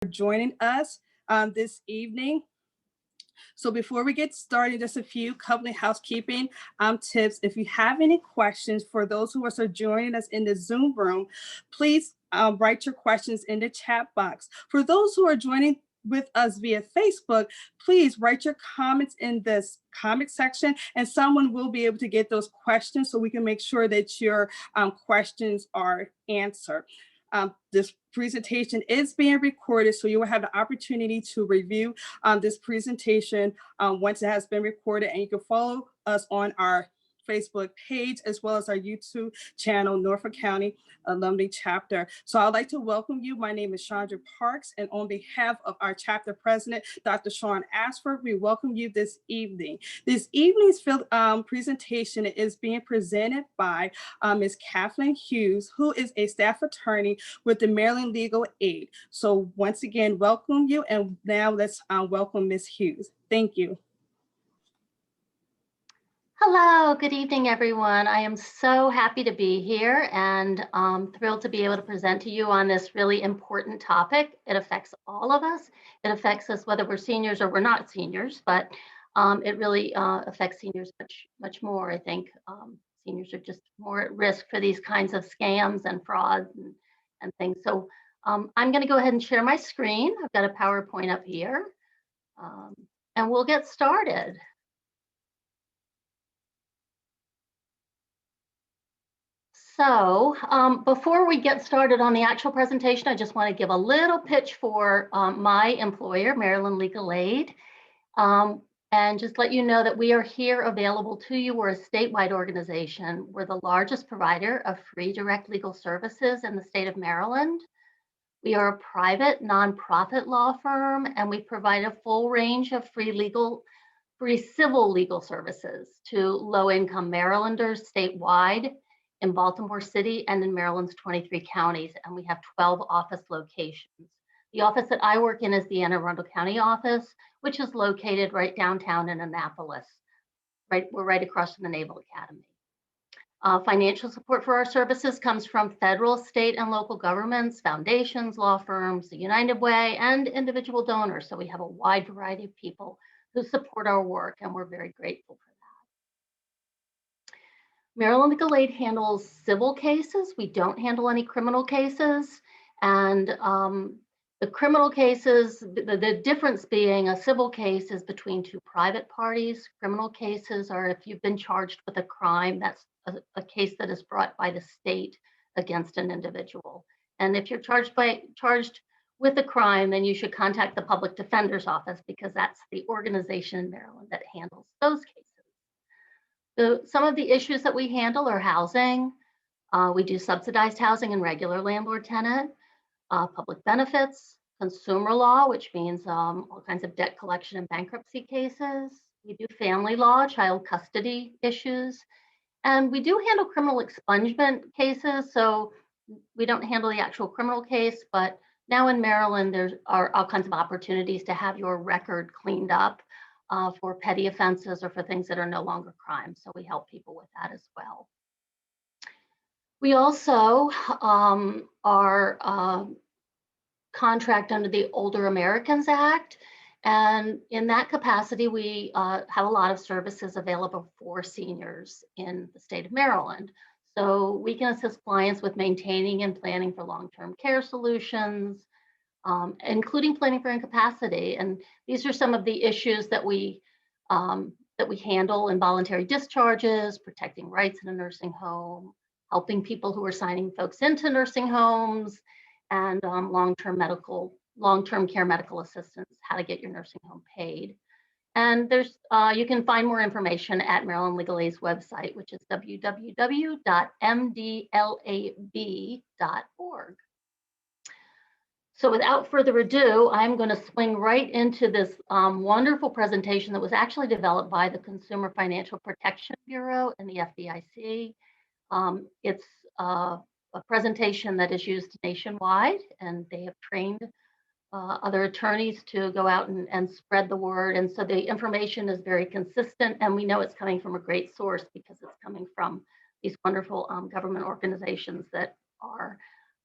joining us this evening. So before we get started, just a few company housekeeping tips. If you have any questions for those who are so joining us in the Zoom room, please write your questions in the chat box. For those who are joining with us via Facebook, please write your comments in this comment section and someone will be able to get those questions so we can make sure that your questions are answered. This presentation is being recorded, so you will have the opportunity to review this presentation once it has been recorded, and you can follow us on our Facebook page as well as our YouTube channel, Norfolk County Alumni Chapter. So I'd like to welcome you. My name is Chandra Parks, and on behalf of our chapter president, Dr. Sean Ashford, we welcome you this evening. This evening's presentation is being presented by Ms. Kathleen Hughes, who is a staff attorney with the Maryland Legal Aid. So once again, welcome you, and now let's welcome Ms. Hughes. Thank you. Hello, good evening, everyone. I am so happy to be here and thrilled to be able to present to you on this really important topic. It affects all of us. It affects us whether we're seniors or we're not seniors, but it really affects seniors much more. I think seniors are just more at risk for these kinds of scams and frauds and things. So I'm going to go ahead and share my screen. I've got a PowerPoint up here, and we'll get started. So before we get started on the actual presentation, I just want to give a little pitch for my employer, Maryland Legal Aid, and just let you know that we are here available to you. We're a statewide organization. We're the largest provider of free direct legal services in the state of Maryland. We are a private nonprofit law firm, and we provide a full range of free civil legal services to low-income Marylanders statewide, in Baltimore City and in Maryland's 23 counties, and we have 12 office locations. The office that I work in is the Anne Arundel County office, which is located right downtown in Annapolis. We're right across from the Naval Academy. Financial support for our services comes from federal, state, and local governments, foundations, law firms, the United Way, and individual donors. So we have a wide variety of people who support our work, and we're very grateful for that. Maryland Legal Aid handles civil cases. We don't handle any criminal cases. And the criminal cases, the difference being a civil case is between two private parties. Criminal cases are if you've been charged with a crime, that's a case that is brought by the state against an individual. And if you're charged with a crime, then you should contact the public defender's office because that's the organization in Maryland that handles those cases. Some of the issues that we handle are housing. We do subsidized housing and regular landlord-tenant, public benefits, consumer law, which means all kinds of debt collection and bankruptcy cases. We do family law, child custody issues, and we do handle criminal expungement cases. So we don't handle the actual criminal case, but now in Maryland, there are all kinds of opportunities to have your record cleaned up for petty offenses or for things that are no longer crimes. So we help people with that as well. We also are contract under the Older Americans Act. And in that capacity, we have a lot of services available for seniors in the state of Maryland. So we can assist clients with maintaining and planning for long-term care solutions, including planning for incapacity. And these are some of the issues that we handle: involuntary discharges, protecting rights in a nursing home, helping people who are signing folks into nursing homes, and long-term care medical assistance, how to get your nursing home paid. And there's you can find more information at Maryland Legal Aid's website, which is www.mdlab.org. So without further ado, I'm going to swing right into this wonderful presentation that was actually developed by the Consumer Financial Protection Bureau and the FDIC. It's a presentation that is used nationwide, and they have trained other attorneys to go out and spread the word. And so the information is very consistent, and we know it's coming from a great source because it's coming from these wonderful government organizations that are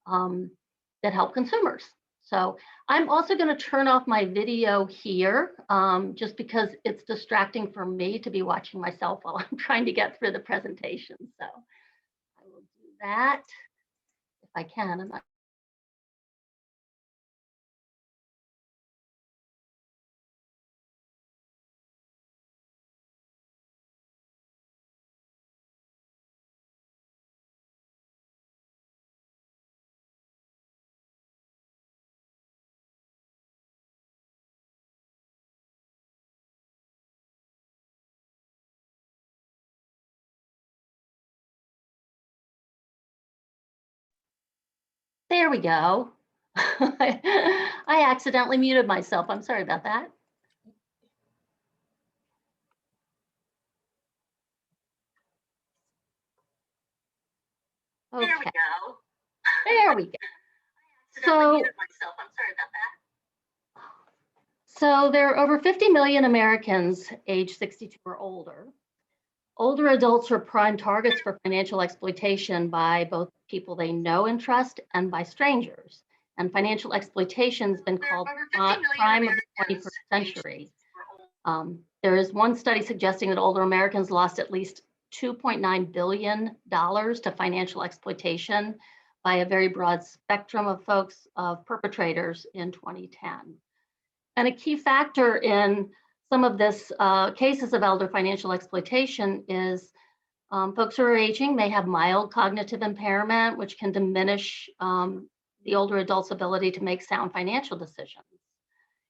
that help consumers. So I'm also going to turn off my video here just because it's distracting for me to be watching myself while I'm trying to get through the presentation. So I will do that if I can. I'm not. There we go. I accidentally muted myself. I'm sorry about that. Okay. There we go. There we go. So there are over 50 million Americans age 62 or older. Older adults are prime targets for financial exploitation by both people they know and trust and by strangers. And financial exploitation has been called crime of the 21st century. There is one study suggesting that older Americans lost at least $2.9 billion to financial exploitation by a very broad spectrum of folks, of perpetrators in 2010. And a key factor in some of this cases of elder financial exploitation is folks who are aging may have mild cognitive impairment, which can diminish the older adult's ability to make sound financial decisions.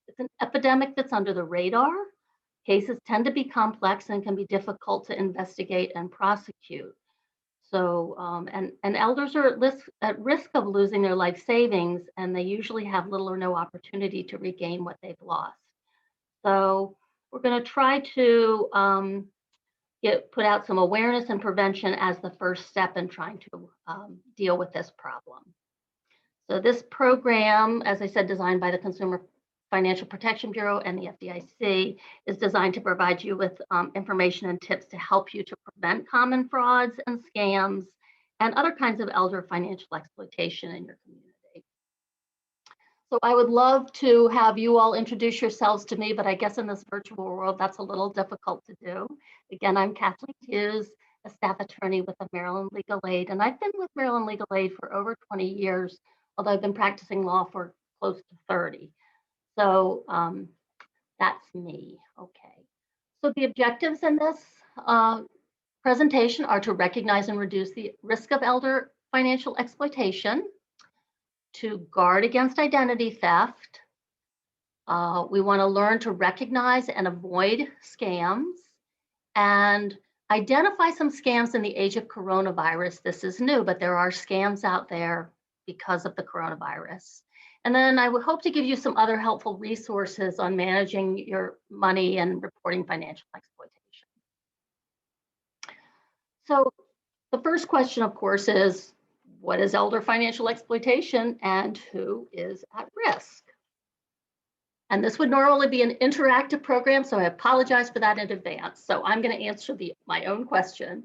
It's an epidemic that's under the radar. Cases tend to be complex and can be difficult to investigate and prosecute. So, and elders are at risk of losing their life savings, and they usually have little or no opportunity to regain what they've lost. So we're going to try to put out some awareness and prevention as the first step in trying to deal with this problem. So this program, as I said, designed by the Consumer Financial Protection Bureau and the FDIC, is designed to provide you with information and tips to help you to prevent common frauds and scams and other kinds of elder financial exploitation in your community. So I would love to have you all introduce yourselves to me, but I guess in this virtual world, that's a little difficult to do. Again, I'm Kathleen Hughes, a staff attorney with the Maryland Legal Aid, and I've been with Maryland Legal Aid for over 20 years, although I've been practicing law for close to 30. So that's me. Okay. So the objectives in this presentation are to recognize and reduce the risk of elder financial exploitation, to guard against identity theft. We want to learn to recognize and avoid scams and identify some scams in the age of coronavirus. This is new, but there are scams out there because of the coronavirus. And then I would hope to give you some other helpful resources on managing your money and reporting financial exploitation. So the first question, of course, is what is elder financial exploitation and who is at risk? And this would normally be an interactive program, so I apologize for that in advance. So I'm going to answer my own question.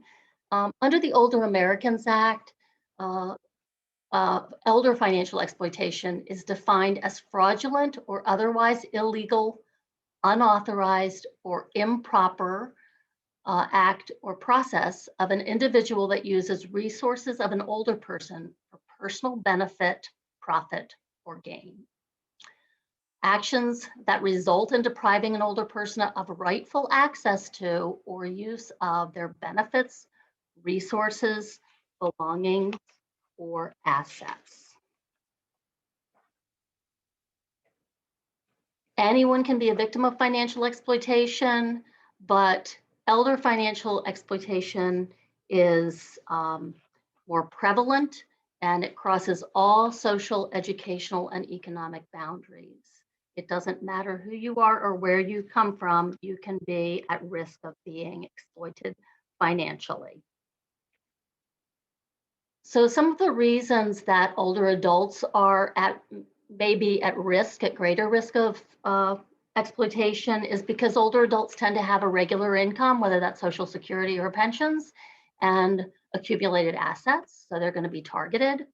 Under the Older Americans Act, elder financial exploitation is defined as fraudulent or otherwise illegal, unauthorized, or improper act or process of an individual that uses resources of an older person for personal benefit, profit, or gain. Actions that result in depriving an older person of rightful access to or use of their benefits, resources, belongings, or assets. Anyone can be a victim of financial exploitation, but elder financial exploitation is more prevalent, and it crosses all social, educational, and economic boundaries. It doesn't matter who you are or where you come from, you can be at risk of being exploited financially. So some of the reasons that older adults are maybe at risk, at greater risk of exploitation, is because older adults tend to have a regular income, whether that's Social Security or pensions, and accumulated assets, so they're going to be targeted.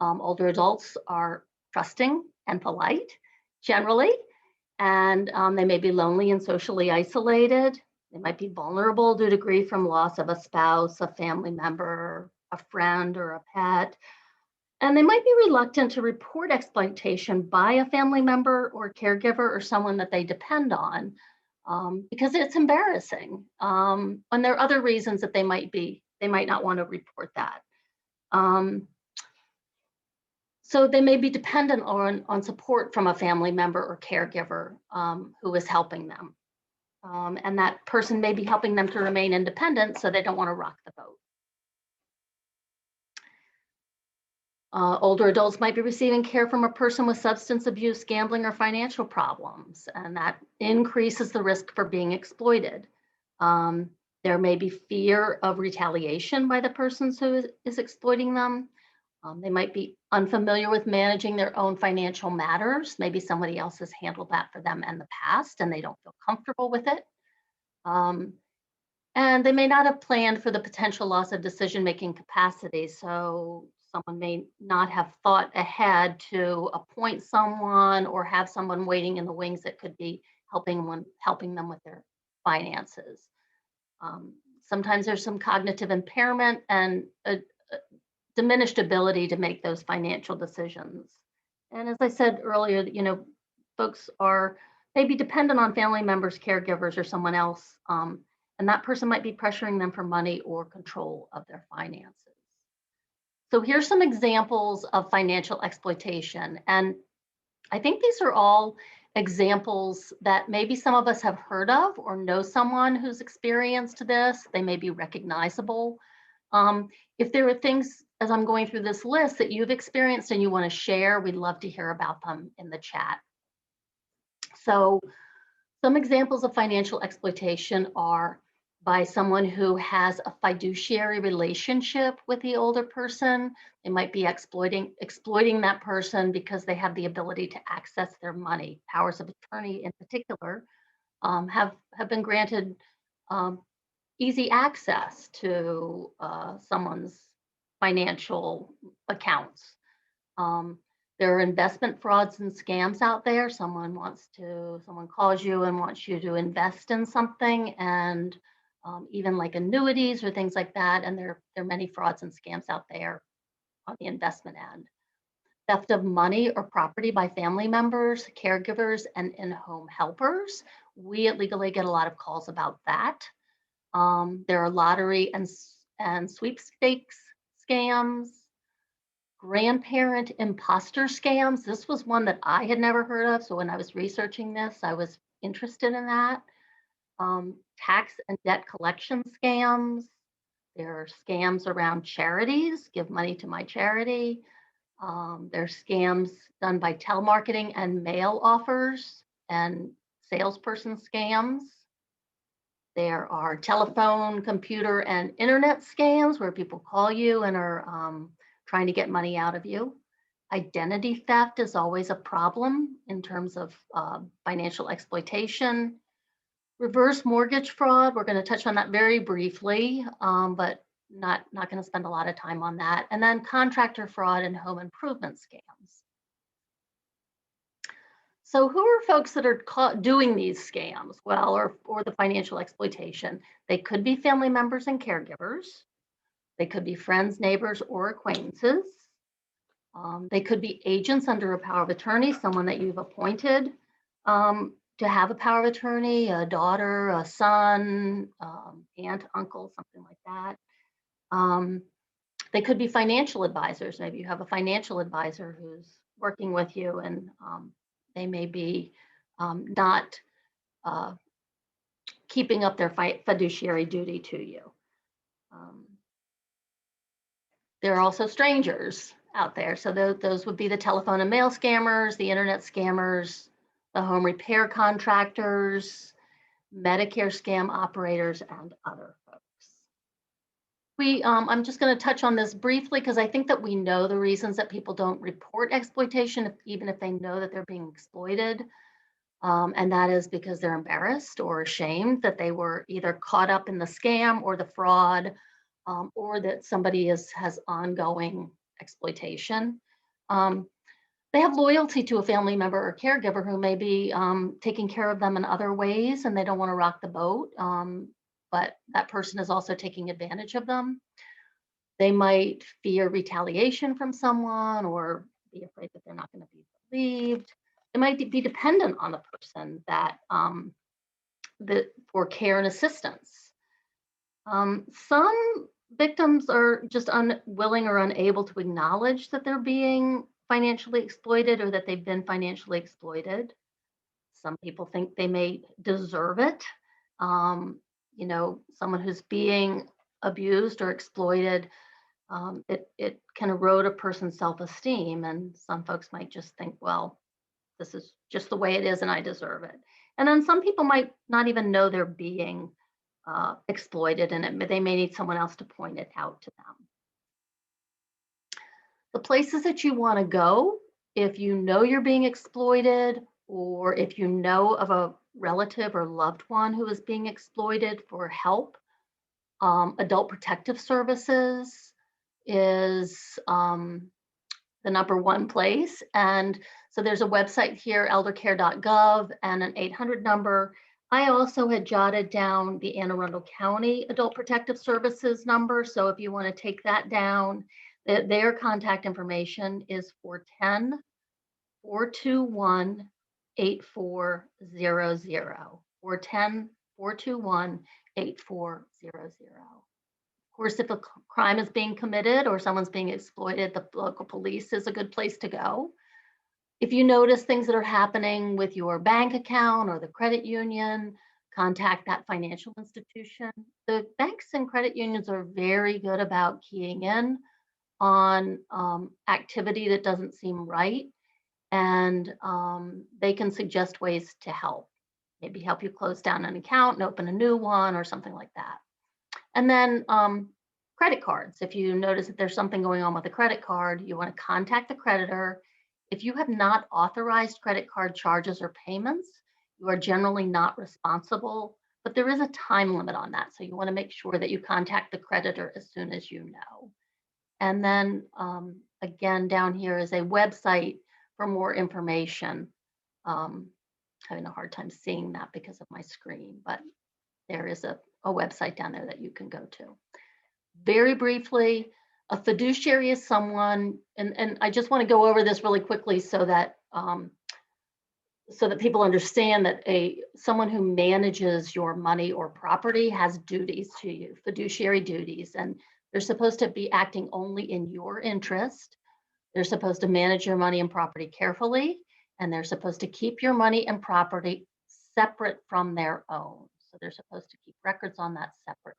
Older adults are trusting and polite generally, and they may be lonely and socially isolated. They might be vulnerable due to grief from loss of a spouse, a family member, a friend, or a pet. And they might be reluctant to report exploitation by a family member or caregiver or someone that they depend on because it's embarrassing. And there are other reasons that they might not want to report that. So they may be dependent on support from a family member or caregiver who is helping them. And that person may be helping them to remain independent, so they don't want to rock the boat. Older adults might be receiving care from a person with substance abuse, gambling, or financial problems, and that increases the risk for being exploited. There may be fear of retaliation by the person who is exploiting them. They might be unfamiliar with managing their own financial matters. Maybe somebody else has handled that for them in the past and they don't feel comfortable with it. And they may not have planned for the potential loss of decision-making capacity. So someone may not have thought ahead to appoint someone or have someone waiting in the wings that could be helping them with their finances. Sometimes there's some cognitive impairment and a diminished ability to make those financial decisions. And as I said earlier, folks are maybe dependent on family members, caregivers, or someone else, and that person might be pressuring them for money or control of their finances. So here's some examples of financial exploitation. And I think these are all examples that maybe some of us have heard of or know someone who's experienced this. They may be recognizable. If there are things, as I'm going through this list, that you've experienced and you want to share, we'd love to hear about them in the chat. So some examples of financial exploitation are by someone who has a fiduciary relationship with the older person. They might be exploiting that person because they have the ability to access their money. Powers of attorney in particular have been granted easy access to someone's financial accounts. There are investment frauds and scams out there. Someone calls you and wants you to invest in something, and even like annuities or things like that. And there are many frauds and scams out there on the investment end. Theft of money or property by family members, caregivers, and in-home helpers. We at Legal Aid get a lot of calls about that. There are lottery and sweepstakes scams, grandparent imposter scams. This was one that I had never heard of. So when I was researching this, I was interested in that. Tax and debt collection scams. There are scams around charities, give money to my charity. There's scams done by telemarketing and mail offers and salesperson scams. There are telephone, computer, and internet scams where people call you and are trying to get money out of you. Identity theft is always a problem in terms of financial exploitation. Reverse mortgage fraud, we're going to touch on that very briefly, but not going to spend a lot of time on that. And then contractor fraud and home improvement scams. So who are folks that are doing these scams? Well, or the financial exploitation? They could be family members and caregivers. They could be friends, neighbors, or acquaintances. They could be agents under a power of attorney, someone that you've appointed to have a power of attorney, a daughter, a son, aunt, uncle, something like that. They could be financial advisors. Maybe you have a financial advisor who's working with you, and they may be not keeping up their fiduciary duty to you. There are also strangers out there. So those would be the telephone and mail scammers, the internet scammers, the home repair contractors, Medicare scam operators, and other folks. I'm just going to touch on this briefly because I think that we know the reasons that people don't report exploitation, even if they know that they're being exploited. And that is because they're embarrassed or ashamed that they were either caught up in the scam or the fraud, or that somebody has ongoing exploitation. they have loyalty to a family member or caregiver who may be taking care of them in other ways, and they don't want to rock the boat, but that person is also taking advantage of them. They might fear retaliation from someone or be afraid that they're not going to be believed. They might be dependent on the person for care and assistance. Some victims are just unwilling or unable to acknowledge that they're being financially exploited or that they've been financially exploited. Some people think they may deserve it. Someone who's being abused or exploited, it can erode a person's self-esteem, and some folks might just think, well, this is just the way it is and I deserve it. And then some people might not even know they're being exploited, and they may need someone else to point it out to them. The places that you want to go if you know you're being exploited, or if you know of a relative or loved one who is being exploited, for help, Adult Protective Services is the number one place. And so there's a website here, eldercare.gov, and an 800 number. I also had jotted down the Anne Arundel County Adult Protective Services number. So if you want to take that down, their contact information is 410-421-8400. 410-421-8400. Of course, if a crime is being committed or someone's being exploited, the local police is a good place to go. If you notice things that are happening with your bank account or the credit union, contact that financial institution. The banks and credit unions are very good about keying in on activity that doesn't seem right, and they can suggest ways to help. Maybe help you close down an account and open a new one or something like that. And then credit cards. If you notice that there's something going on with a credit card, you want to contact the creditor. If you have not authorized credit card charges or payments, you are generally not responsible, but there is a time limit on that. So you want to make sure that you contact the creditor as soon as you know. And then again, down here is a website for more information. Having a hard time seeing that because of my screen, but there is a website down there that you can go to. Very briefly, a fiduciary is someone, and I just want to go over this really quickly so that people understand that someone who manages your money or property has duties to you, fiduciary duties, and they're supposed to be acting only in your interest. They're supposed to manage your money and property carefully, and they're supposed to keep your money and property separate from their own. So they're supposed to keep records on that separate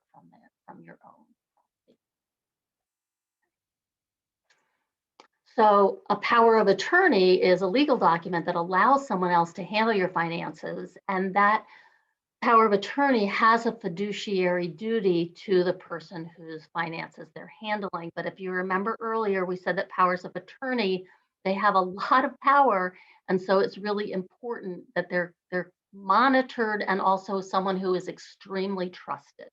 from your own. So a power of attorney is a legal document that allows someone else to handle your finances, and that power of attorney has a fiduciary duty to the person whose finances they're handling. But if you remember earlier, we said that powers of attorney, they have a lot of power, and so it's really important that they're monitored, and also someone who is extremely trusted.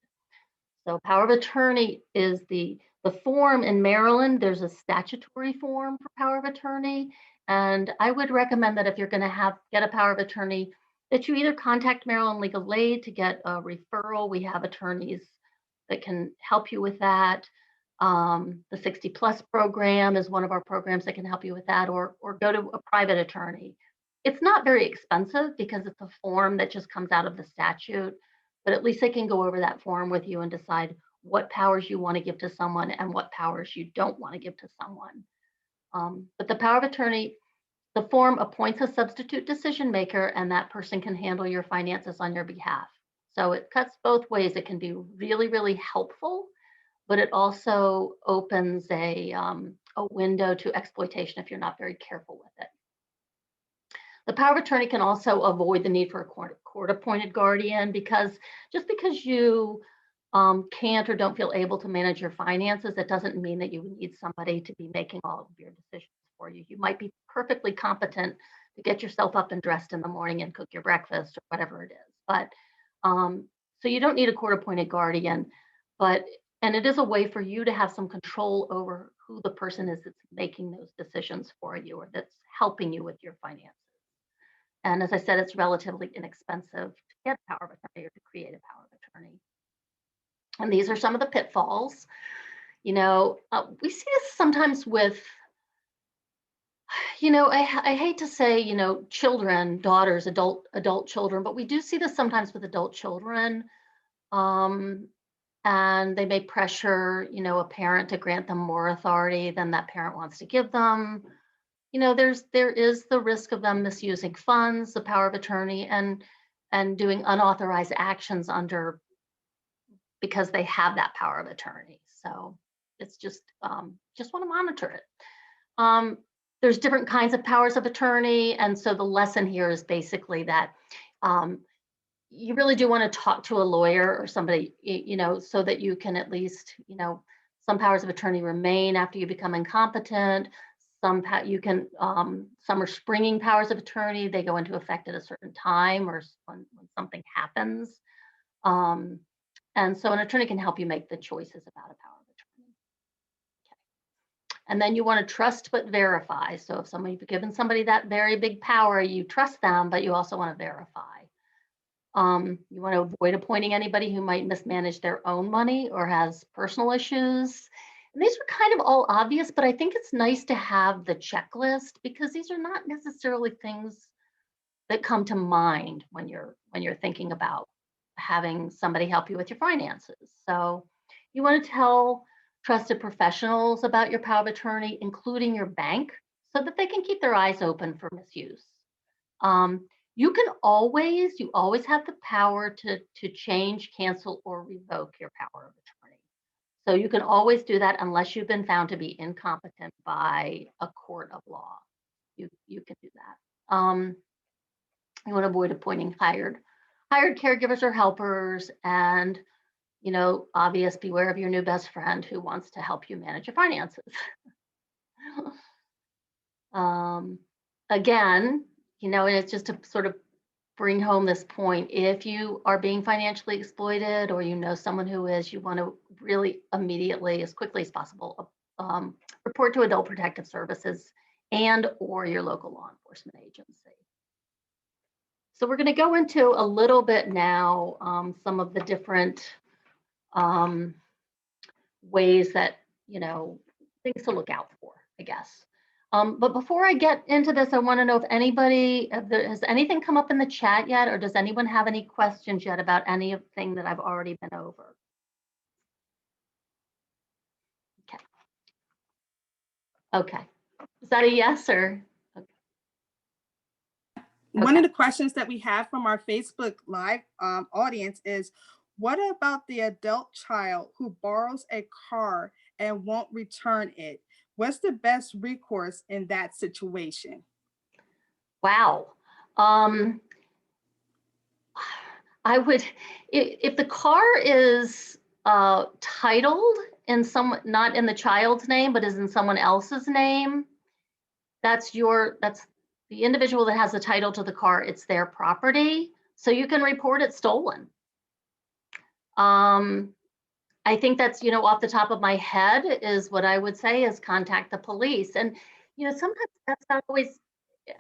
So power of attorney is the form in Maryland. There's a statutory form for power of attorney, and I would recommend that if you're going to get a power of attorney, that you either contact Maryland Legal Aid to get a referral. We have attorneys that can help you with that. The 60 Plus program is one of our programs that can help you with that, or go to a private attorney. It's not very expensive because it's a form that just comes out of the statute, but at least they can go over that form with you and decide what powers you want to give to someone and what powers you don't want to give to someone. But the power of attorney, the form appoints a substitute decision maker, and that person can handle your finances on your behalf. So it cuts both ways. It can be really, really helpful, but it also opens a window to exploitation if you're not very careful with it. The power of attorney can also avoid the need for a court-appointed guardian, because just because you can't or don't feel able to manage your finances, that doesn't mean that you need somebody to be making all of your decisions for you. You might be perfectly competent to get yourself up and dressed in the morning and cook your breakfast or whatever it is. But so you don't need a court-appointed guardian, and it is a way for you to have some control over who the person is that's making those decisions for you or that's helping you with your finances. And as I said, it's relatively inexpensive to get a power of attorney or to create a power of attorney. And these are some of the pitfalls. We see this sometimes with, I hate to say, children, daughters, adult children, but we do see this sometimes with adult children. And they may pressure, a parent to grant them more authority than that parent wants to give them. There is the risk of them misusing funds, the power of attorney, and doing unauthorized actions because they have that power of attorney. So it's just want to monitor it. There's different kinds of powers of attorney, and so the lesson here is basically that you really do want to talk to a lawyer or somebody, so that you can at least, some powers of attorney remain after you become incompetent. Some are springing powers of attorney. They go into effect at a certain time or when something happens. And so an attorney can help you make the choices about a power of attorney. Okay. And then you want to trust but verify. So if you've given somebody that very big power, you trust them, but you also want to verify. You want to avoid appointing anybody who might mismanage their own money or has personal issues. And these were kind of all obvious, but I think it's nice to have the checklist because these are not necessarily things that come to mind when you're thinking about having somebody help you with your finances. So you want to tell trusted professionals about your power of attorney, including your bank, so that they can keep their eyes open for misuse. You always have the power to change, cancel, or revoke your power of attorney. So you can always do that unless you've been found to be incompetent by a court of law. You can do that. You want to avoid appointing hired caregivers or helpers, and beware of your new best friend who wants to help you manage your finances. Again, and it's just to sort of bring home this point. If you are being financially exploited or someone who is, you want to really immediately, as quickly as possible, report to Adult Protective Services or your local law enforcement agency. So we're going to go into a little bit now some of the different ways that, things to look out for, I guess. But before I get into this, I want to know has anything come up in the chat yet, or does anyone have any questions yet about anything that I've already been over? Okay. Is that a yes or? Okay. One of the questions that we have from our Facebook Live audience is, what about the adult child who borrows a car and won't return it? What's the best recourse in that situation? Wow. I would, if the car is titled in not in the child's name, but is in someone else's name, that's the individual that has the title to the car. It's their property, so you can report it stolen. I think that's, off the top of my head is what I would say is contact the police. And, sometimes that's not always,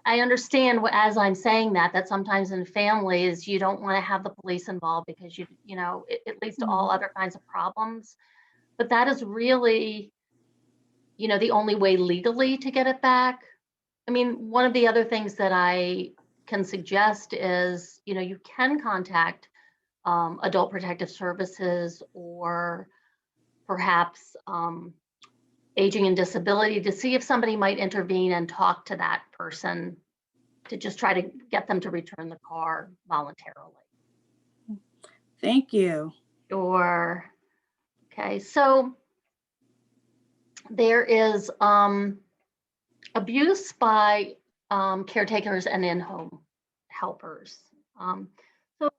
I understand as I'm saying that sometimes in families, you don't want to have the police involved because it leads to all other kinds of problems. But that is really, the only way legally to get it back. I mean, one of the other things that I can suggest is, you can contact Adult Protective Services or perhaps Aging and Disability to see if somebody might intervene and talk to that person to just try to get them to return the car voluntarily. Thank you. Sure. Okay, so there is abuse by caretakers and in-home helpers. So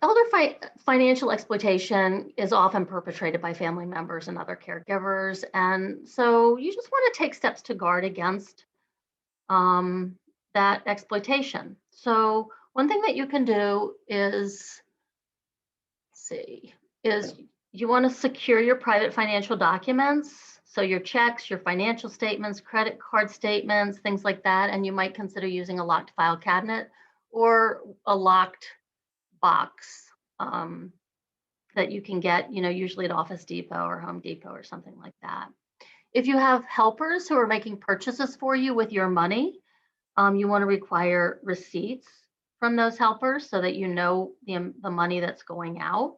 elder financial exploitation is often perpetrated by family members and other caregivers. And so you just want to take steps to guard against that exploitation. So one thing that you can do is You want to secure your private financial documents. So your checks, your financial statements, credit card statements, things like that. And you might consider using a locked file cabinet or a locked box that you can get, usually at Office Depot or Home Depot or something like that. If you have helpers who are making purchases for you with your money, you want to require receipts from those helpers so that you know the money that's going out.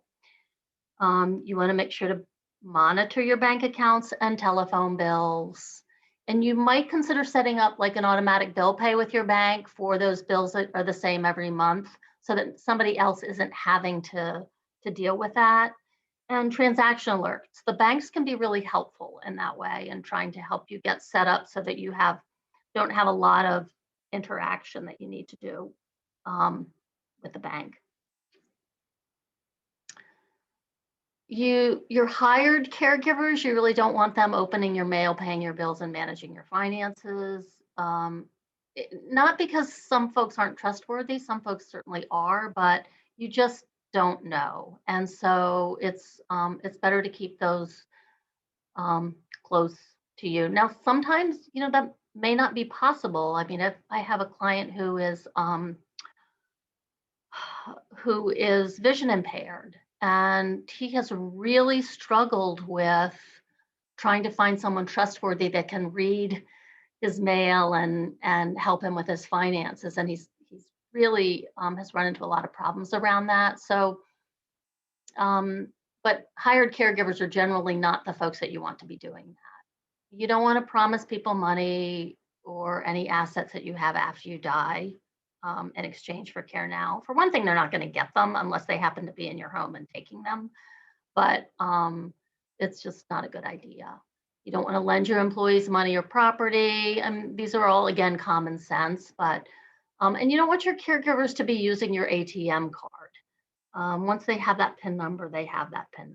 You want to make sure to monitor your bank accounts and telephone bills. And you might consider setting up like an automatic bill pay with your bank for those bills that are the same every month so that somebody else isn't having to deal with that. And transaction alerts. The banks can be really helpful in that way and trying to help you get set up so that you don't have a lot of interaction that you need to do with the bank. Your hired caregivers, you really don't want them opening your mail, paying your bills, and managing your finances. Not because some folks aren't trustworthy, some folks certainly are, but you just don't know. And so it's better to keep those close to you. Now, sometimes, that may not be possible. I mean, if I have a client who is vision impaired, and he has really struggled with trying to find someone trustworthy that can read his mail and help him with his finances. And he's really has run into a lot of problems around that. So, but hired caregivers are generally not the folks that you want to be doing that. You don't want to promise people money or any assets that you have after you die in exchange for care now. For one thing, they're not going to get them unless they happen to be in your home and taking them. But it's just not a good idea. You don't want to lend your employees money or property. And these are all, again, common sense. But and you don't want your caregivers to be using your ATM card. Once they have that PIN number, they have that PIN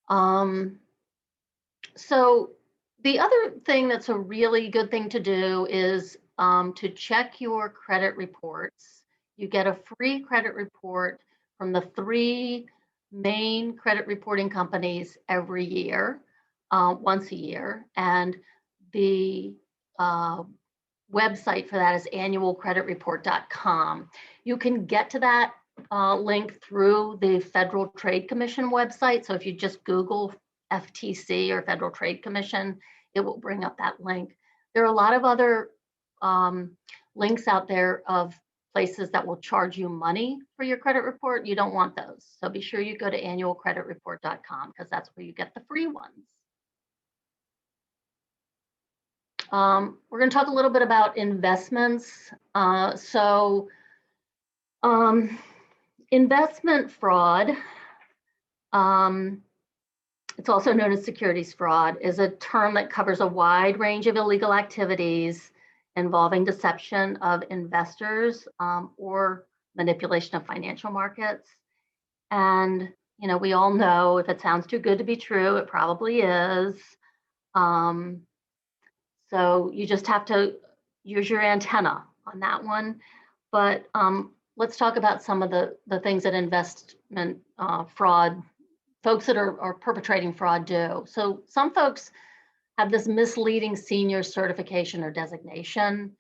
number. So the other thing that's a really good thing to do is to check your credit reports. You get a free credit report from the 3 main credit reporting companies every year, once a year. And the website for that is annualcreditreport.com. You can get to that link through the Federal Trade Commission website. So if you just Google FTC or Federal Trade Commission, it will bring up that link. There are a lot of other links out there of places that will charge you money for your credit report. You don't want those. So be sure you go to annualcreditreport.com because that's where you get the free ones. We're going to talk a little bit about investments. Investment fraud, it's also known as securities fraud, is a term that covers a wide range of illegal activities involving deception of investors or manipulation of financial markets. And, we all know if it sounds too good to be true, it probably is. So you just have to use your antenna on that one. But let's talk about some of the things that investment fraud, folks that are perpetrating fraud do. So some folks have this misleading senior certification or designation,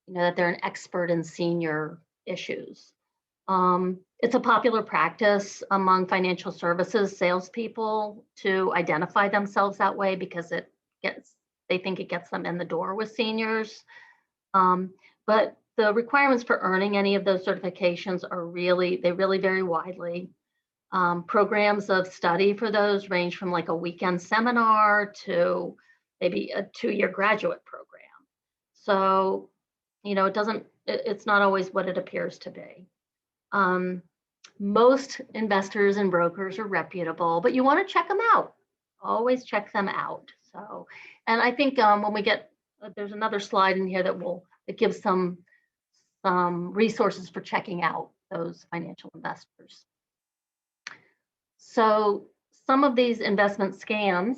that they're an expert in senior issues. It's a popular practice among financial services salespeople to identify themselves that way because they think it gets them in the door with seniors. But the requirements for earning any of those certifications they really vary widely. Programs of study for those range from like a weekend seminar to maybe a 2-year graduate program. So, it's not always what it appears to be. Most investors and brokers are reputable, but you want to check them out. Always check them out. So, and I think when we get, there's another slide in here that gives some resources for checking out those financial investors. So some of these investment scams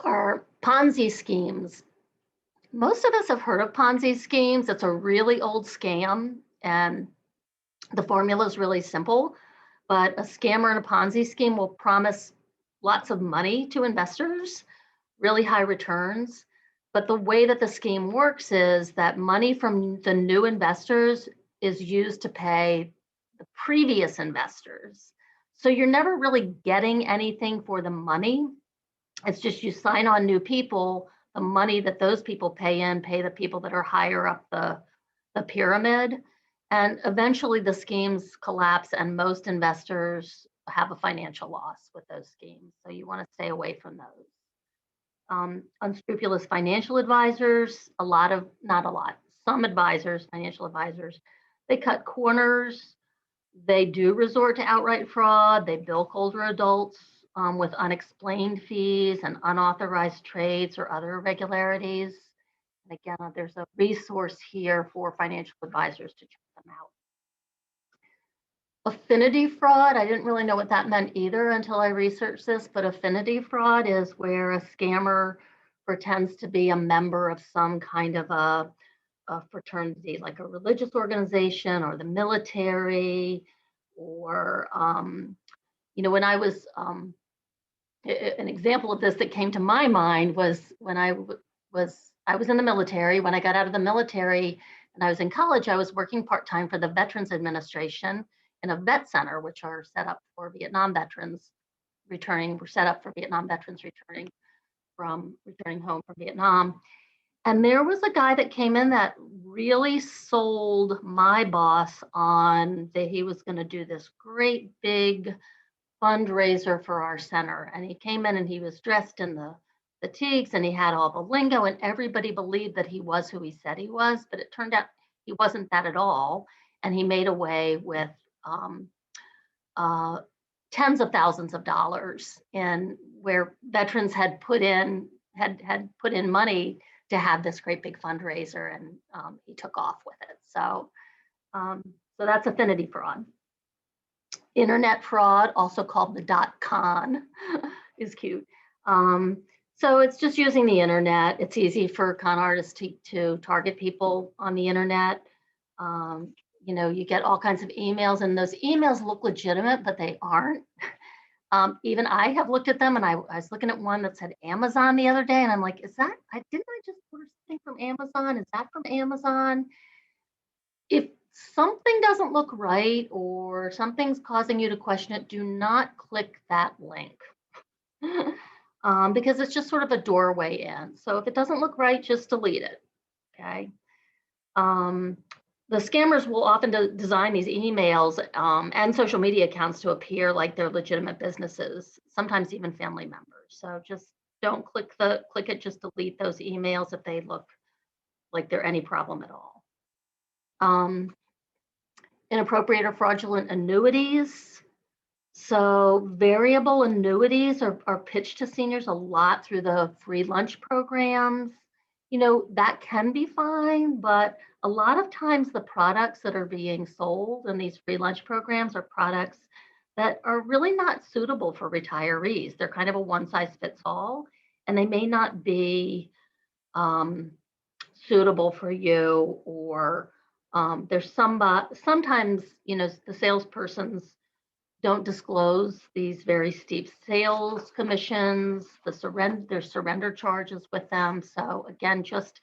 are Ponzi schemes. Most of us have heard of Ponzi schemes. It's a really old scam, and The formula is really simple, but a scammer in a Ponzi scheme will promise lots of money to investors, really high returns. But the way that the scheme works is that money from the new investors is used to pay the previous investors. So you're never really getting anything for the money. It's just you sign on new people, the money that those people pay in, pay the people that are higher up the pyramid. And eventually the schemes collapse and most investors have a financial loss with those schemes. So you want to stay away from those. Unscrupulous financial advisors, not a lot, some advisors, financial advisors, they cut corners. They do resort to outright fraud. They bill older adults with unexplained fees and unauthorized trades or other irregularities. And again, there's a resource here for financial advisors to check them out. Affinity fraud, I didn't really know what that meant either until I researched this, but affinity fraud is where a scammer pretends to be a member of some kind of a fraternity, like a religious organization or the military, or, when I was, an example of this that came to my mind was when I was in the military. When I got out of the military and I was in college, I was working part-time for the Veterans Administration in a vet center, which are set up for Vietnam veterans returning home from Vietnam. And there was a guy that came in that really sold my boss on that he was going to do this great big fundraiser for our center. And he came in and he was dressed in the fatigues and he had all the lingo, and everybody believed that he was who he said he was, but it turned out he wasn't that at all. And he made away with tens of thousands of dollars in where veterans had put in money to have this great big fundraiser, and he took off with it. So that's affinity fraud. Internet fraud, also called the .con, is cute. So it's just using the internet. It's easy for con artists to target people on the internet. You get all kinds of emails, and those emails look legitimate, but they aren't. Even I have looked at them, and I was looking at one that said Amazon the other day, and I'm like, didn't I just order something from Amazon? Is that from Amazon? If something doesn't look right or something's causing you to question it, do not click that link. Because it's just sort of a doorway in. So if it doesn't look right, just delete it, okay? The scammers will often design these emails and social media accounts to appear like they're legitimate businesses, sometimes even family members. So just don't click it, just delete those emails if they look like they're any problem at all. Inappropriate or fraudulent annuities. So variable annuities are pitched to seniors a lot through the free lunch programs. That can be fine, but a lot of times the products that are being sold in these free lunch programs are products that are really not suitable for retirees. They're kind of a one size fits all, and they may not be suitable for you, or there's sometimes, the salespersons don't disclose these very steep sales commissions, there's surrender charges with them. So again, just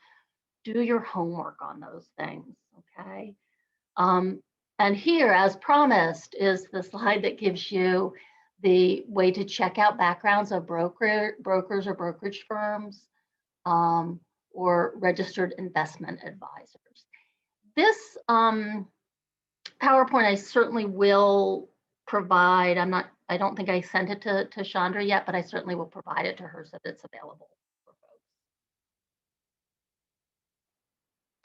do your homework on those things, okay? And here, as promised, is the slide that gives you the way to check out backgrounds of brokers or brokerage firms or registered investment advisors. This PowerPoint I certainly will provide. I don't think I sent it to Chandra yet, but I certainly will provide it to her so that it's available for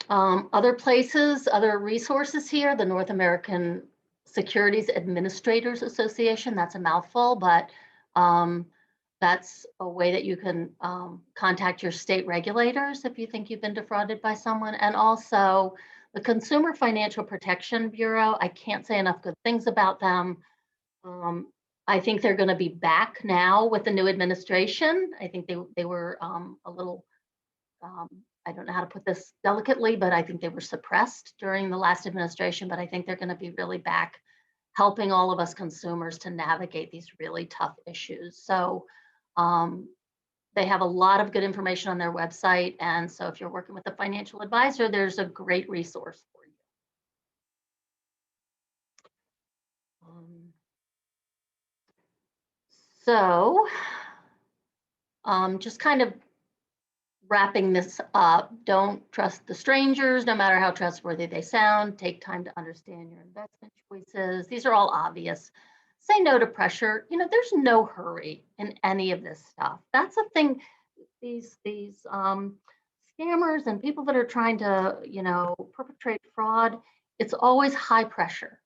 folks. Other places, other resources here, the North American Securities Administrators Association, that's a mouthful, but that's a way that you can contact your state regulators if you think you've been defrauded by someone. And also the Consumer Financial Protection Bureau, I can't say enough good things about them. I think they're going to be back now with the new administration. I think they were a little I don't know how to put this delicately, but I think they were suppressed during the last administration, but I think they're going to be really back helping all of us consumers to navigate these really tough issues. So they have a lot of good information on their website. And so if you're working with a financial advisor, there's a great resource for you. So just kind of wrapping this up, don't trust the strangers, no matter how trustworthy they sound. Take time to understand your investment choices. These are all obvious. Say no to pressure. You know, there's no hurry in any of this stuff. That's a thing. These scammers and people that are trying to, you know, perpetrate fraud, it's always high pressure.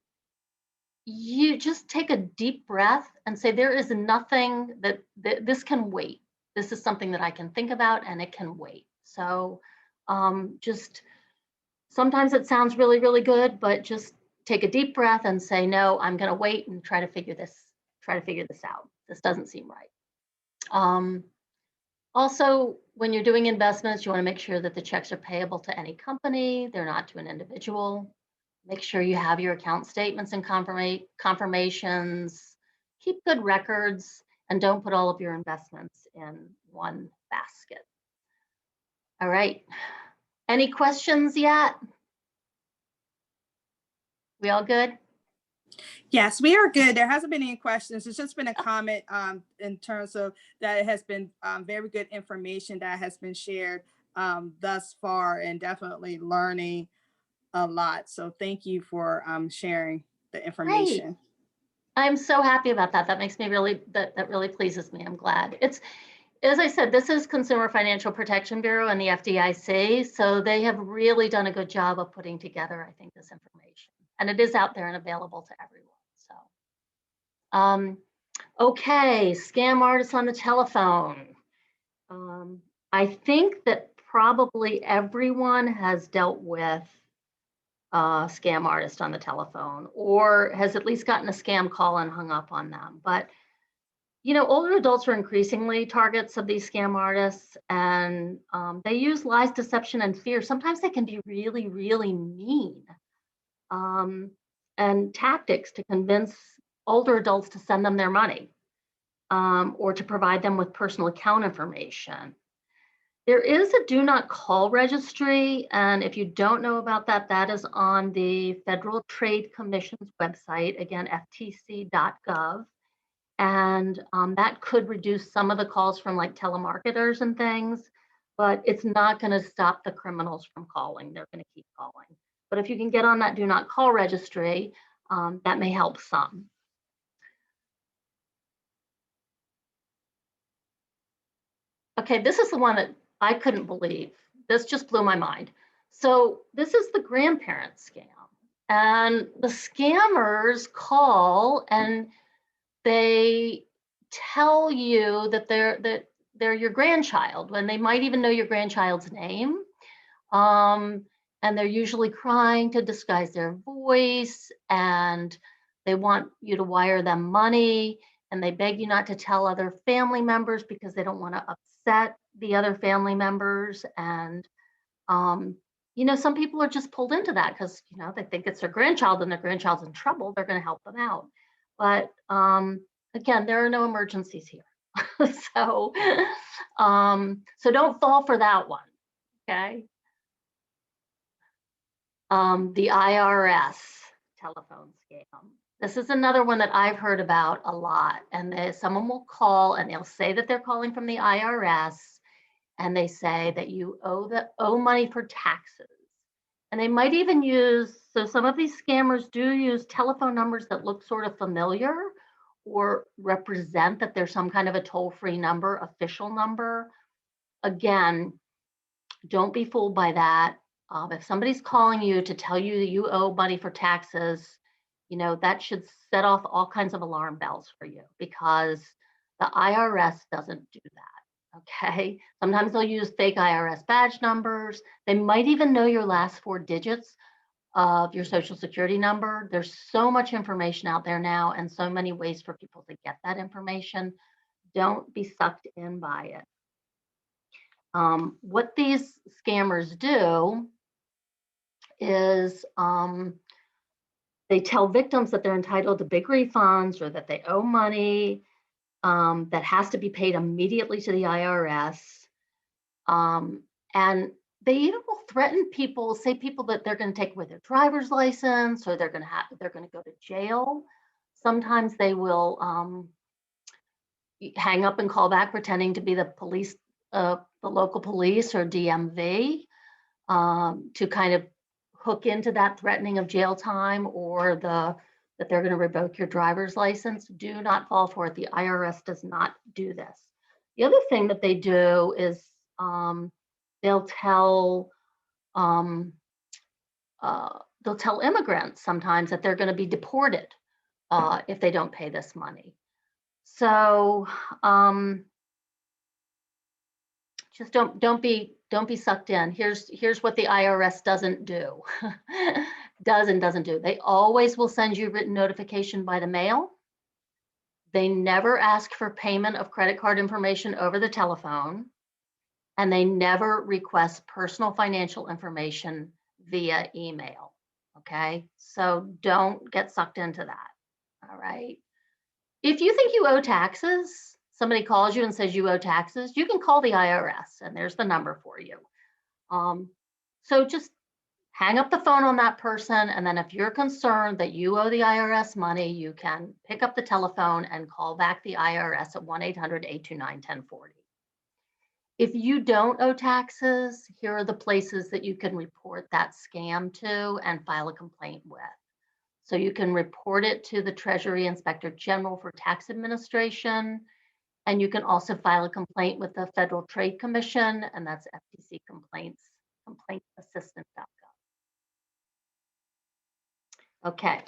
You just take a deep breath and say, there is nothing that this can wait. This is something that I can think about and it can wait. So just sometimes it sounds really, really good, but just take a deep breath and say, no, I'm going to wait and try to figure this out. This doesn't seem right. Also, when you're doing investments, you want to make sure that the checks are payable to any company. They're not to an individual. Make sure you have your account statements and confirmations. Keep good records and don't put all of your investments in one basket. All right. Any questions yet? We all good? Yes, we are good. There hasn't been any questions. It's just been a comment in terms of that it has been very good information that has been shared thus far, and definitely learning a lot. So thank you for sharing the Great. information. I'm so happy about that. That makes me really, that really pleases me. I'm glad. It's, as I said, this is Consumer Financial Protection Bureau and the FDIC. So they have really done a good job of putting together, I think, this information. And it is out there and available to everyone. So, okay, scam artists on the telephone. I think that probably everyone has dealt with a scam artist on the telephone, or has at least gotten a scam call and hung up on them. But you know, older adults are increasingly targets of these scam artists, and they use lies, deception, and fear. Sometimes they can be really, really mean, and tactics to convince older adults to send them their money, or to provide them with personal account information. There is a do not call registry, and if you don't know about that, that is on the Federal Trade Commission's website, again, ftc.gov. And that could reduce some of the calls from like telemarketers and things, but it's not going to stop the criminals from calling. They're going to keep calling. But if you can get on that do not call registry, that may help some. Okay, this is the one that I couldn't believe. This just blew my mind. So this is the grandparent scam. And the scammers call and they tell you that they're your grandchild, when they might even know your grandchild's name. And they're usually crying to disguise their voice, and they want you to wire them money, and they beg you not to tell other family members because they don't want to upset the other family members. And you know, some people are just pulled into that because, you know, they think it's their grandchild and their grandchild's in trouble. They're going to help them out. But again, there are no emergencies here. So don't fall for that one. Okay. The IRS telephone scam. This is another one that I've heard about a lot. And someone will call and they'll say that they're calling from the IRS, and they say that you owe money for taxes. And they might even use, so some of these scammers do use telephone numbers that look sort of familiar or represent that there's some kind of a toll-free number, official number. Again, don't be fooled by that. If somebody's calling you to tell you that you owe money for taxes, you know, that should set off all kinds of alarm bells for you, because the IRS doesn't do that. Okay. Sometimes they'll use fake IRS badge numbers. They might even know your last 4 digits of your social security number. There's so much information out there now and so many ways for people to get that information. Don't be sucked in by it. What these scammers do is they tell victims that they're entitled to big refunds or that they owe money that has to be paid immediately to the IRS. And they even will threaten people, say people that they're going to take away their driver's license or they're going to go to jail. Sometimes they will hang up and call back pretending to be the police, the local police or DMV, to kind of hook into that threatening of jail time or that they're going to revoke your driver's license. Do not fall for it. The IRS does not do this. The other thing that they do is they'll tell immigrants sometimes that they're going to be deported if they don't pay this money. So just don't be sucked in. Here's what the IRS doesn't do. doesn't do. They always will send you written notification by the mail. They never ask for payment of credit card information over the telephone, and they never request personal financial information via email. Okay, so don't get sucked into that. All right. If you think you owe taxes, somebody calls you and says you owe taxes, you can call the IRS and there's the number for you. So just hang up the phone on that person. And then if you're concerned that you owe the IRS money, you can pick up the telephone and call back the IRS at 1-800-829-1040. If you don't owe taxes, here are the places that you can report that scam to and file a complaint with. So you can report it to the Treasury Inspector General for Tax Administration, and you can also file a complaint with the Federal Trade Commission, and that's FTC complaintassistant.gov. Okay,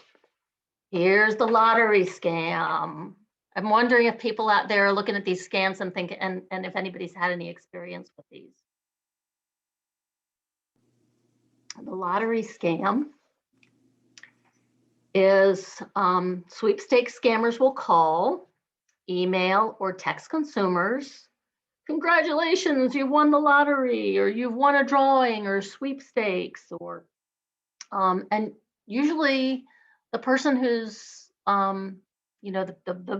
here's the lottery scam. I'm wondering if people out there are looking at these scams and thinking, and if anybody's had any experience with these. The lottery scam is sweepstakes scammers will call, email, or text consumers. Congratulations, you won the lottery, or you've won a drawing or sweepstakes, or and usually the person who's the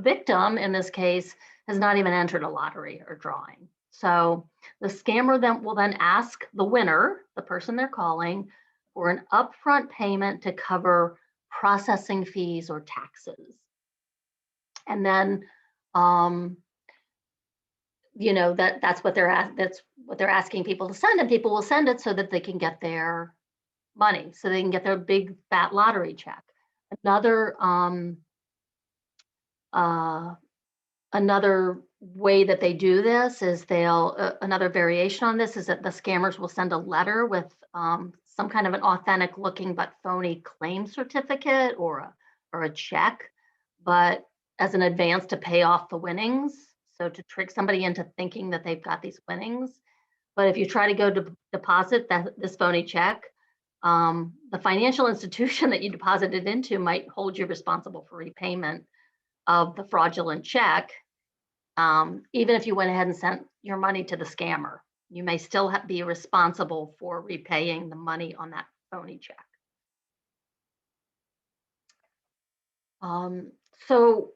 victim in this case has not even entered a lottery or drawing. So the scammer then will ask the winner, the person they're calling, for an upfront payment to cover processing fees or taxes. And then that's what they're asking people to send, and people will send it so that they can get their money, so they can get their big fat lottery check. Another way that they do this is another variation on this is that the scammers will send a letter with some kind of an authentic looking but phony claim certificate or a check, but as an advance to pay off the winnings. So to trick somebody into thinking that they've got these winnings. But if you try to go to deposit this phony check, the financial institution that you deposited into might hold you responsible for repayment of the fraudulent check. Even if you went ahead and sent your money to the scammer, you may still be responsible for repaying the money on that phony check. So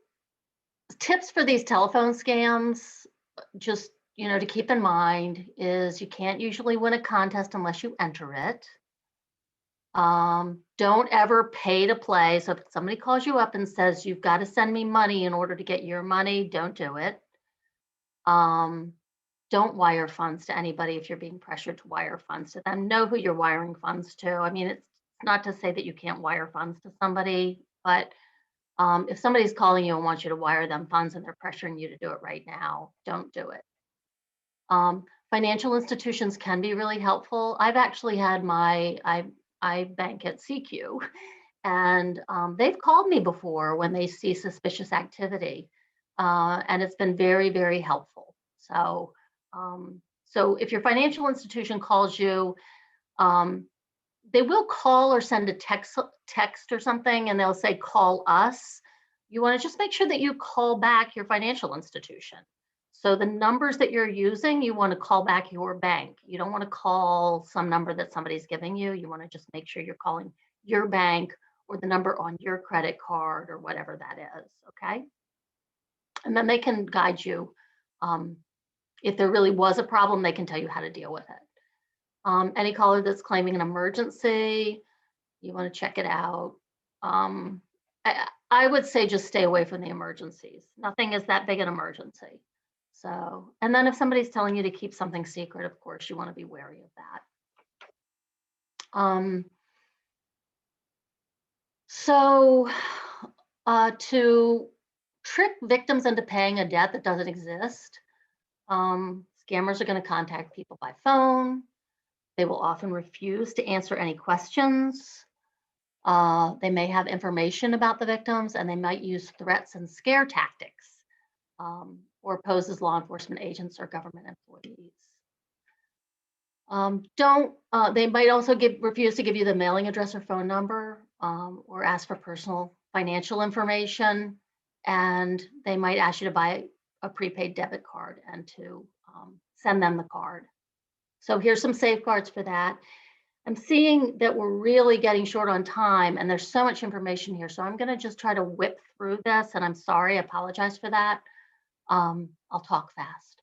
tips for these telephone scams, just to keep in mind, is you can't usually win a contest unless you enter it. Don't ever pay to play. So if somebody calls you up and says, you've got to send me money in order to get your money, don't do it. Don't wire funds to anybody if you're being pressured to wire funds to them. Know who you're wiring funds to. I mean, it's not to say that you can't wire funds to somebody, but if somebody's calling you and wants you to wire them funds and they're pressuring you to do it right now, don't do it. Financial institutions can be really helpful. I've actually had I bank at CQ, and they've called me before when they see suspicious activity, and it's been very, very helpful. So, so if your financial institution calls you, they will call or send a text or something, and they'll say, call us. You want to just make sure that you call back your financial institution. So the numbers that you're using, you want to call back your bank. You don't want to call some number that somebody's giving you. You want to just make sure you're calling your bank or the number on your credit card or whatever that is, okay? And then they can guide you. If there really was a problem, they can tell you how to deal with it. Any caller that's claiming an emergency, you want to check it out. I would say just stay away from the emergencies. Nothing is that big an emergency. So, and then if somebody's telling you to keep something secret, of course, you want to be wary of that. To trick victims into paying a debt that doesn't exist, scammers are going to contact people by phone. They will often refuse to answer any questions. They may have information about the victims, and they might use threats and scare tactics, or pose as law enforcement agents or government employees. They might also refuse to give you the mailing address or phone number, or ask for personal financial information, and they might ask you to buy a prepaid debit card and to send them the card. So here's some safeguards for that. I'm seeing that we're really getting short on time, and there's so much information here, so I'm going to just try to whip through this, and I'm sorry, I apologize for that. I'll talk fast.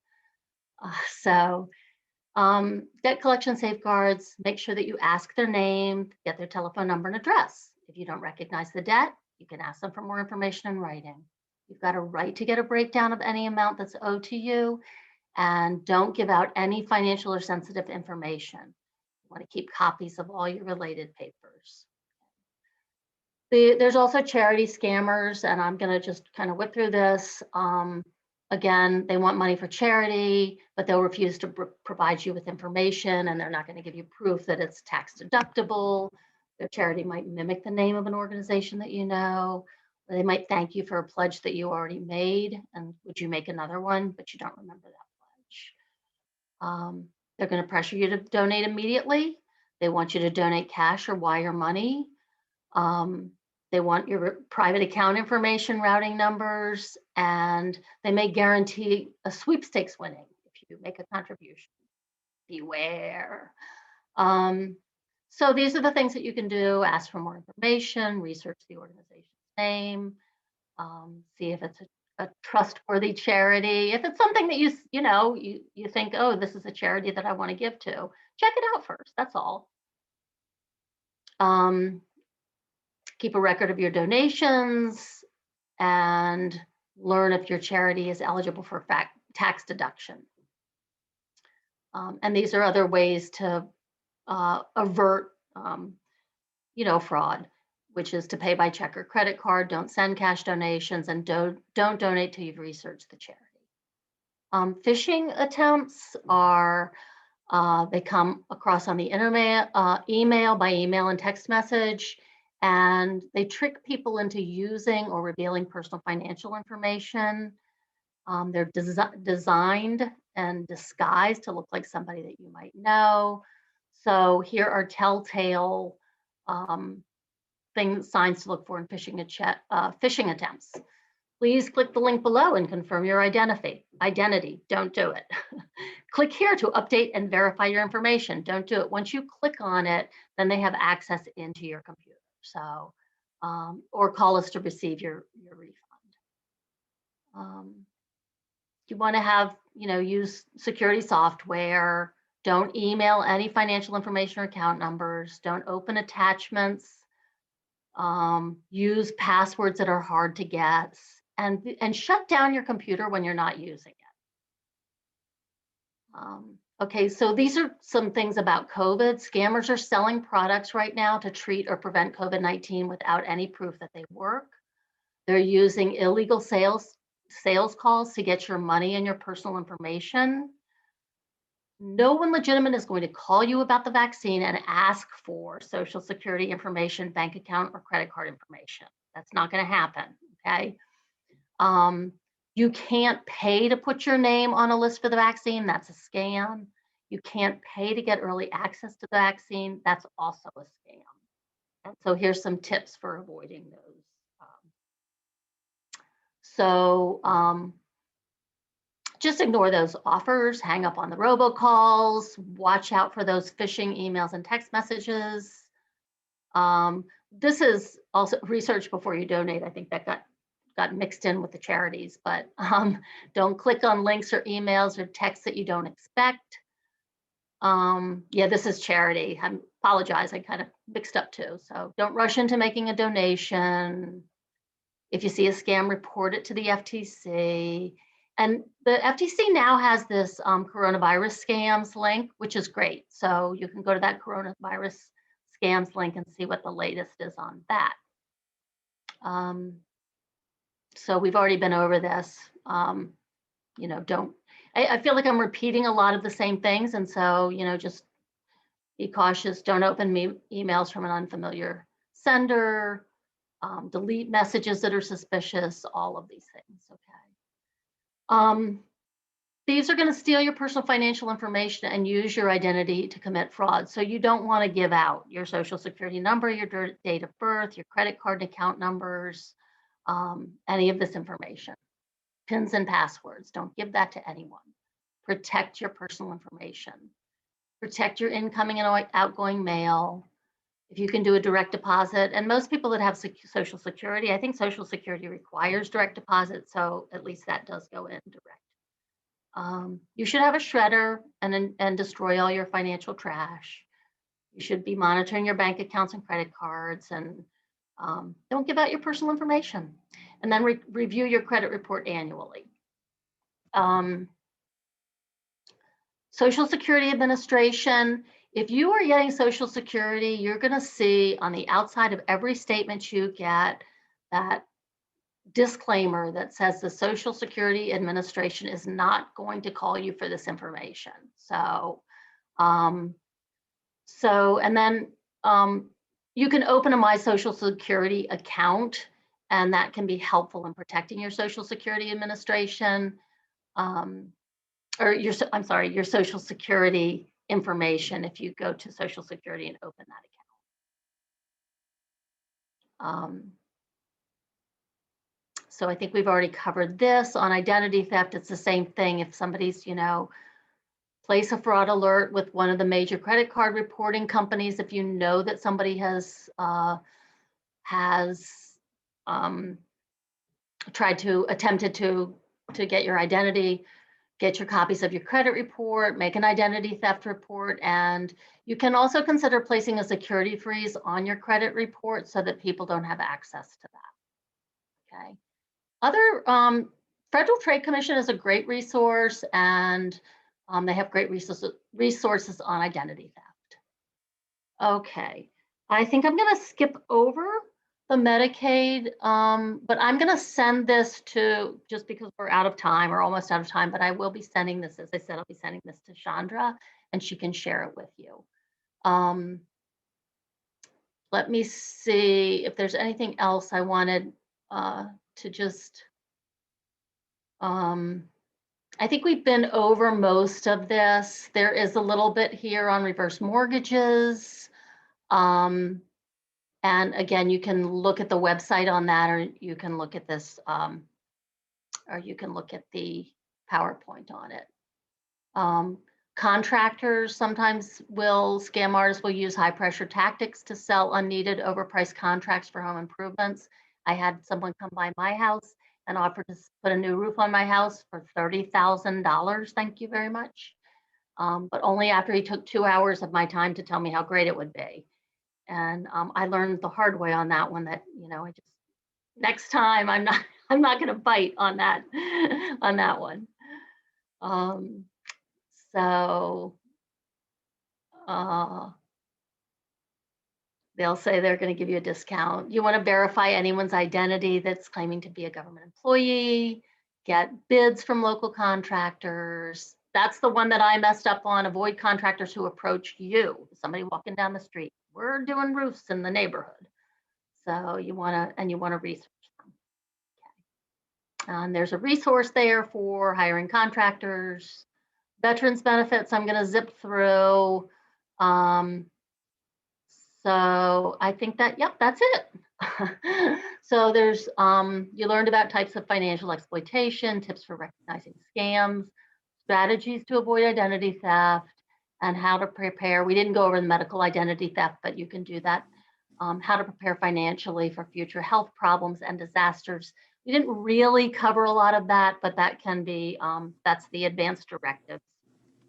Debt collection safeguards, make sure that you ask their name, get their telephone number and address. If you don't recognize the debt, you can ask them for more information in writing. You've got a right to get a breakdown of any amount that's owed to you, and don't give out any financial or sensitive information. You want to keep copies of all your related papers. There's also charity scammers, and I'm going to just kind of whip through this. Again, they want money for charity, but they'll refuse to provide you with information, and they're not going to give you proof that it's tax deductible. Their charity might mimic the name of an organization that you know. They might thank you for a pledge that you already made, and would you make another one, but you don't remember that pledge. They're going to pressure you to donate immediately. They want you to donate cash or wire money. They want your private account information, routing numbers, and they may guarantee a sweepstakes winning if you make a contribution. Beware. So these are the things that you can do: ask for more information, research the organization's name, see if it's a trustworthy charity. If it's something that you think, oh, this is a charity that I want to give to, check it out first. That's all. Keep a record of your donations and learn if your charity is eligible for tax deduction. And these are other ways to avert, fraud, which is to pay by check or credit card. Don't send cash donations, and don't donate till you've researched the charity. Phishing attempts are they come across on the internet, email and text message. And they trick people into using or revealing personal financial information. They're designed and disguised to look like somebody that you might know. So here are telltale signs to look for in phishing attempts. Please click the link below and confirm your identity. Don't do it. Click here to update and verify your information. Don't do it. Once you click on it, then they have access into your computer. So, or call us to receive your refund. You want to have, use security software. Don't email any financial information or account numbers. Don't open attachments. Use passwords that are hard to get, and shut down your computer when you're not using it. Okay, so these are some things about COVID. Scammers are selling products right now to treat or prevent COVID-19 without any proof that they work. They're using illegal sales calls to get your money and your personal information. No one legitimate is going to call you about the vaccine and ask for Social Security information, bank account, or credit card information. That's not going to happen, okay? You can't pay to put your name on a list for the vaccine. That's a scam. You can't pay to get early access to the vaccine. That's also a scam. And so here's some tips for avoiding those. just ignore those offers, hang up on the robocalls, watch out for those phishing emails and text messages. This is also research before you donate. I think that got mixed in with the charities, but don't click on links or emails or texts that you don't expect. Yeah, this is charity. I apologize, I kind of mixed up too. So don't rush into making a donation. If you see a scam, report it to the FTC. And the FTC now has this coronavirus scams link, which is great. So you can go to that coronavirus scams link and see what the latest is on that. So we've already been over this. You know, I feel like I'm repeating a lot of the same things. And so, you know, just be cautious. Don't open emails from an unfamiliar sender. Delete messages that are suspicious, all of these things, okay? Thieves are going to steal your personal financial information and use your identity to commit fraud. So you don't want to give out your social security number, your date of birth, your credit card and account numbers, any of this information. PINs and passwords, don't give that to anyone. Protect your personal information. Protect your incoming and outgoing mail. If you can do a direct deposit, and most people that have Social Security, I think Social Security requires direct deposit, so at least that does go in direct. You should have a shredder and destroy all your financial trash. You should be monitoring your bank accounts and credit cards, and don't give out your personal information. And then review your credit report annually. Social Security Administration, if you are getting Social Security, you're going to see on the outside of every statement you get that disclaimer that says the Social Security Administration is not going to call you for this information. So, and then you can open a My Social Security account, and that can be helpful in protecting your Social Security Administration, or your Social Security information if you go to Social Security and open that account. So I think we've already covered this. On identity theft, it's the same thing. If somebody's, you know, place a fraud alert with one of the major credit card reporting companies. If you know that somebody has attempted to get your identity, get your copies of your credit report, make an identity theft report, and you can also consider placing a security freeze on your credit report so that people don't have access to that. Okay. Other Federal Trade Commission is a great resource, and they have great resources on identity theft. Okay, I think I'm going to skip over the Medicaid, but I'm going to send this to, just because we're out of time or almost out of time, but I will be sending this, as I said, I'll be sending this to Chandra and she can share it with you. Let me see if there's anything else I wanted to just, I think we've been over most of this. There is a little bit here on reverse mortgages. And again, you can look at the website on that, or you can look at this, or you can look at the PowerPoint on it. Contractors sometimes scam artists will use high pressure tactics to sell unneeded overpriced contracts for home improvements. I had someone come by my house and offered to put a new roof on my house for $30,000. Thank you very much. But only after he took 2 hours of my time to tell me how great it would be. And I learned the hard way on that one that, you know, next time I'm not going to bite on that, on that one. They'll say they're going to give you a discount. You want to verify anyone's identity that's claiming to be a government employee, get bids from local contractors. That's the one that I messed up on. Avoid contractors who approach you, somebody walking down the street. We're doing roofs in the neighborhood. So you want to research them. Okay. And there's a resource there for hiring contractors. Veterans benefits, I'm going to zip through. So I think that, yep, that's it. So there's, you learned about types of financial exploitation, tips for recognizing scams, strategies to avoid identity theft, and how to prepare. We didn't go over the medical identity theft, but you can do that. How to prepare financially for future health problems and disasters. We didn't really cover a lot of that, but that can be, that's the advanced directives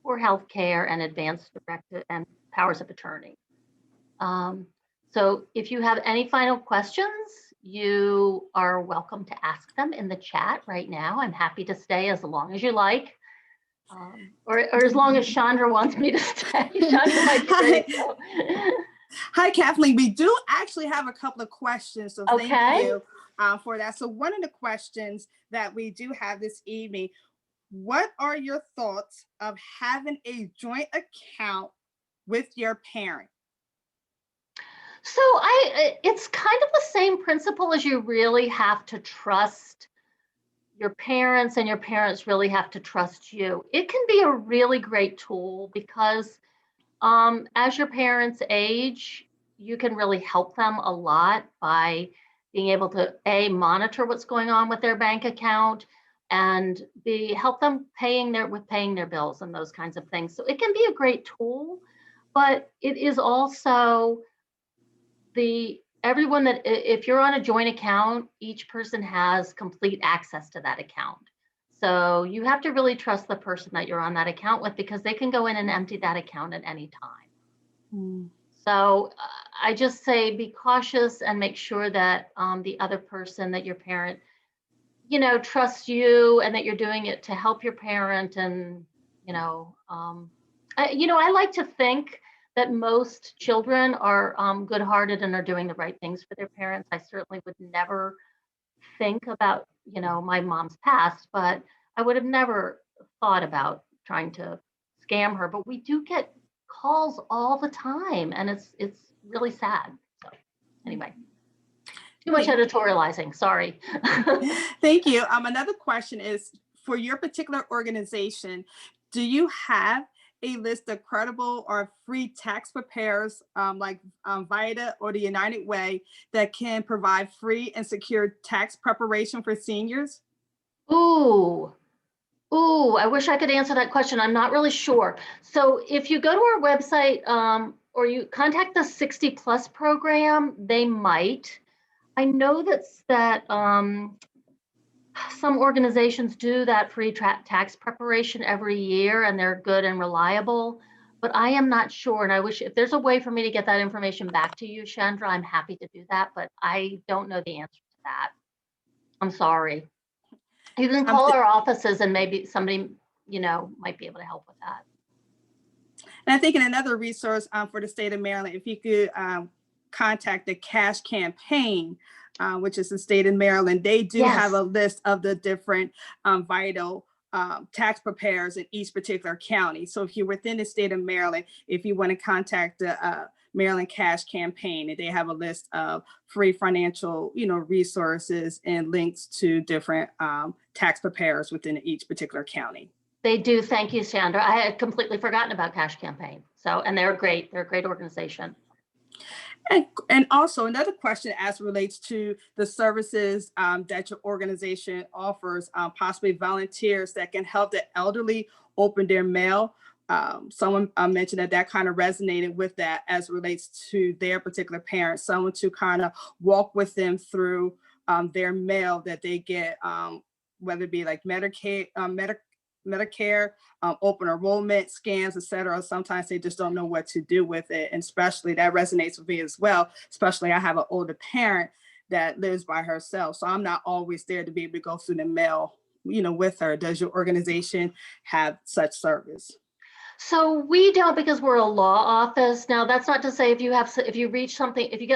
for healthcare and advanced directive and powers of attorney. So if you have any final questions, you are welcome to ask them in the chat right now. I'm happy to stay as long as you like, or as long as Chandra wants me to stay. Chandra might be ready to go. Hi, Kathleen. We do actually have a couple of questions, so Okay. thank you for that. So one of the questions that we do have this evening, what are your thoughts of having a joint account with your parent? So it's kind of the same principle as you really have to trust your parents and your parents really have to trust you. It can be a really great tool because as your parents age, you can really help them a lot by being able to monitor what's going on with their bank account and help them paying their bills and those kinds of things. So it can be a great tool, but it is also everyone that if you're on a joint account, each person has complete access to that account. So you have to really trust the person that you're on that account with because they can go in and empty that account at any time. So I just say be cautious and make sure that the other person, that your parent, trusts you and that you're doing it to help your parent. And, I like to think that most children are good-hearted and are doing the right things for their parents. I certainly would never think about, my mom's past, but I would have never thought about trying to scam her. But we do get calls all the time, and it's really sad. So anyway, too much editorializing. Sorry. Thank you. Another question is, for your particular organization, do you have a list of credible or free tax preparers like VITA or the United Way that can provide free and secure tax preparation for seniors? Ooh, I wish I could answer that question. I'm not really sure. So if you go to our website or you contact the 60 Plus program, they might. I know that some organizations do that free tax preparation every year, and they're good and reliable, but I am not sure. And I wish if there's a way for me to get that information back to you, Chandra, I'm happy to do that, but I don't know the answer to that. I'm sorry. You can call our offices and maybe somebody, might be able to help with that. And I think in another resource for the state of Maryland, if you could contact the Cash Campaign, which is the state of Maryland, they do have a list of the different vital tax preparers in each particular county. So if you're within the state of Maryland, if you want to contact the Maryland Cash Campaign, and they have a list of free financial, resources and links to different tax preparers within each particular county. They do. Thank you, Sandra. I had completely forgotten about Cash Campaign. So, and they're great. They're a great organization. And also another question as relates to the services that your organization offers, possibly volunteers that can help the elderly open their mail. Someone mentioned that kind of resonated with that as it relates to their particular parents, someone to kind of walk with them through their mail that they get, whether it be like Medicare, open enrollment, scams, etc. Sometimes they just don't know what to do with it. And especially that resonates with me as well. Especially I have an older parent that lives by herself. So I'm not always there to be able to go through the mail, with her. Does your organization have such service? So we don't, because we're a law office. Now, that's not to say if you get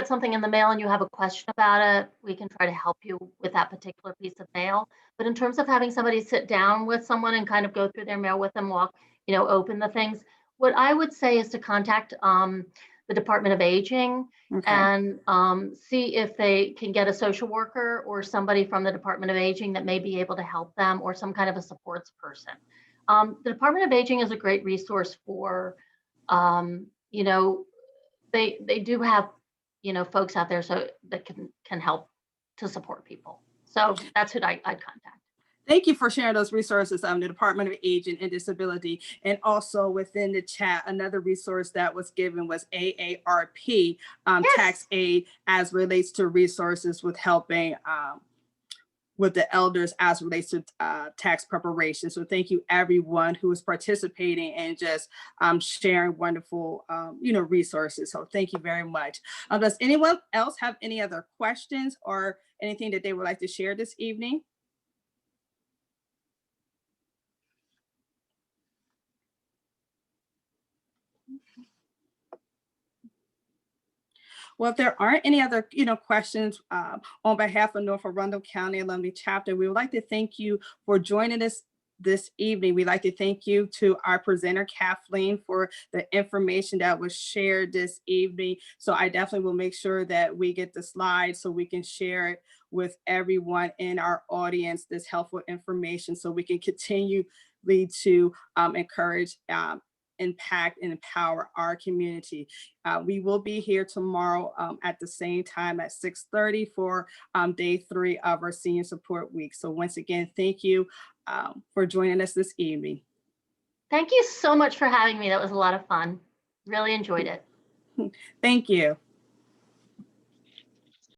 something in the mail and you have a question about it, we can try to help you with that particular piece of mail. But in terms of having somebody sit down with someone and kind of go through their mail with them, open the things, what I would say is to contact the Department of Aging and see if they can get a social worker or somebody from the Department of Aging that may be able to help them, or some kind of a supports person. The Department of Aging is a great resource for, they do have, folks out there so that can help to support people. So that's who I'd contact. Thank you for sharing those resources. The Department of Aging and Disability, and also within the chat, another resource that was given was AARP, Yes. tax aid as relates to resources with helping with the elders as relates to tax preparation. So thank you everyone who is participating and just sharing wonderful resources. So thank you very much. Does anyone else have any other questions or anything that they would like to share this evening? Well, if there aren't any other, questions on behalf of North Arundel County Alumni Chapter, we would like to thank you for joining us this evening. We'd like to thank you to our presenter, Kathleen, for the information that was shared this evening. So I definitely will make sure that we get the slides so we can share it with everyone in our audience, this helpful information, so we can continue to encourage impact and empower our community. We will be here tomorrow at the same time at 6:30 for day 3 of our Senior Support Week. So once again, thank you for joining us this evening. Thank you so much for having me. That was a lot of fun. Really enjoyed it. Thank you.